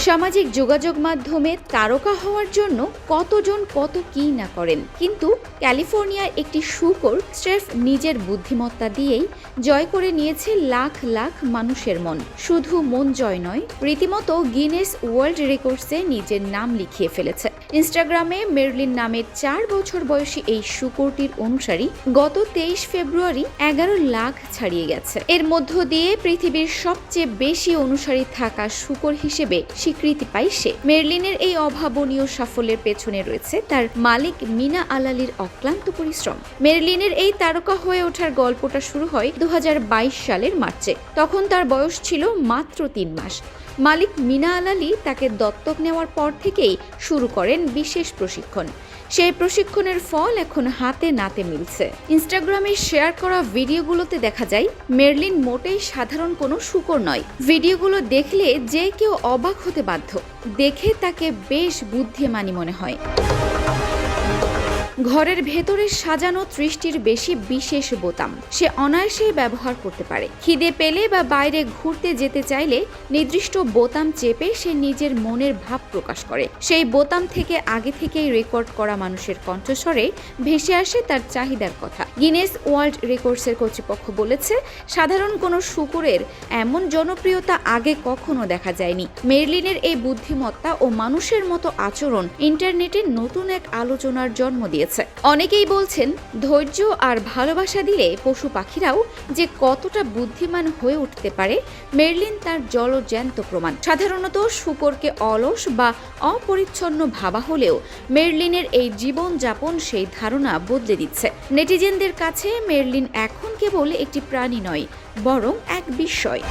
সামাজিক যোগাযোগ মাধ্যমে তারকা হওয়ার জন্য কতজন কত কি না করেন, কিন্তু ক্যালিফোর্নিয়ার একটি শূকর স্রেফ নিজের বুদ্ধিমত্তা দিয়েই জয় করে নিয়েছে লাখ লাখ মানুষের মন। শুধু মন জয় নয়, রীতিমতো গিনেস ওয়ার্ল্ড রেকর্ডসে নিজের নাম লিখিয়ে ফেলেছে। ইনস্টাগ্রামে মেরলিন নামের 4 বছর বয়সী এই শূকরটির অনুসারী গত 23 ফেব্রুয়ারি 11 লাখ ছাড়িয়ে গেছে। এর মধ্য দিয়ে পৃথিবীর সবচেয়ে বেশি অনুসারী থাকা শূকর হিসেবে স্বীকৃতি পায় সে। মেরলিনের এই অভাবনীয় সাফল্যের পেছনে রয়েছে তার মালিক মিনা আলালির অক্লান্ত পরিশ্রম। মেরলিনের এই তারকা হয়ে ওঠার গল্পটা শুরু হয় 2022 সালের মার্চে। তখন তার বয়স ছিল মাত্র 3 মাস। মালিক মিনা আলালি তাকে দত্তক নেওয়ার পর থেকেই শুরু করেন বিশেষ প্রশিক্ষণ। সেই প্রশিক্ষণের ফল এখন হাতে নাতে মিলছে। ইনস্টাগ্রামে শেয়ার করা ভিডিওগুলোতে দেখা যায় মেরলিন মোটেই সাধারণ কোনো শূকর নয়। ভিডিওগুলো দেখলে যে কেউ অবাক হতে বাধ্য। দেখে তাকে বেশ বুদ্ধিমানী মনে হয়। ঘরের ভেতরে সাজানো 30টির বেশি বিশেষ বোতাম সে অনায়াসেই ব্যবহার করতে পারে। খিদে পেলে বা বাইরে ঘুরতে যেতে চাইলে নির্দিষ্ট বোতাম চেপে সে নিজের মনের ভাব প্রকাশ করে। সেই বোতাম থেকে আগে থেকেই রেকর্ড করা মানুষের কণ্ঠস্বরে ভেসে আসে তার চাহিদার কথা। গিনেস ওয়ার্ল্ড রেকর্ডসের কর্তৃপক্ষ বলেছে, সাধারণ কোনো শূকরের এমন জনপ্রিয়তা আগে কখনো দেখা যায়নি। মেরলিনের এই বুদ্ধিমত্তা ও মানুষের মতো আচরণ ইন্টারনেটে নতুন এক আলোচনার জন্ম দিয়েছে। অনেকেই বলছেন, ধৈর্য আর ভালোবাসা দিলে পশু পাখিরাও যে কতটা বুদ্ধিমান হয়ে উঠতে পারে মেরলিন তার জলজ্যান্ত প্রমাণ। সাধারণত শূকরকে অলস বা অপরিচ্ছন্ন ভাবা হলেও মেরলিনের এই জীবনযাপন সেই ধারণা বদলে দিচ্ছে। নেটিজেনদের কাছে মেরলিন এখন কেবল একটি প্রাণী নয়, বরং এক বিস্ময়।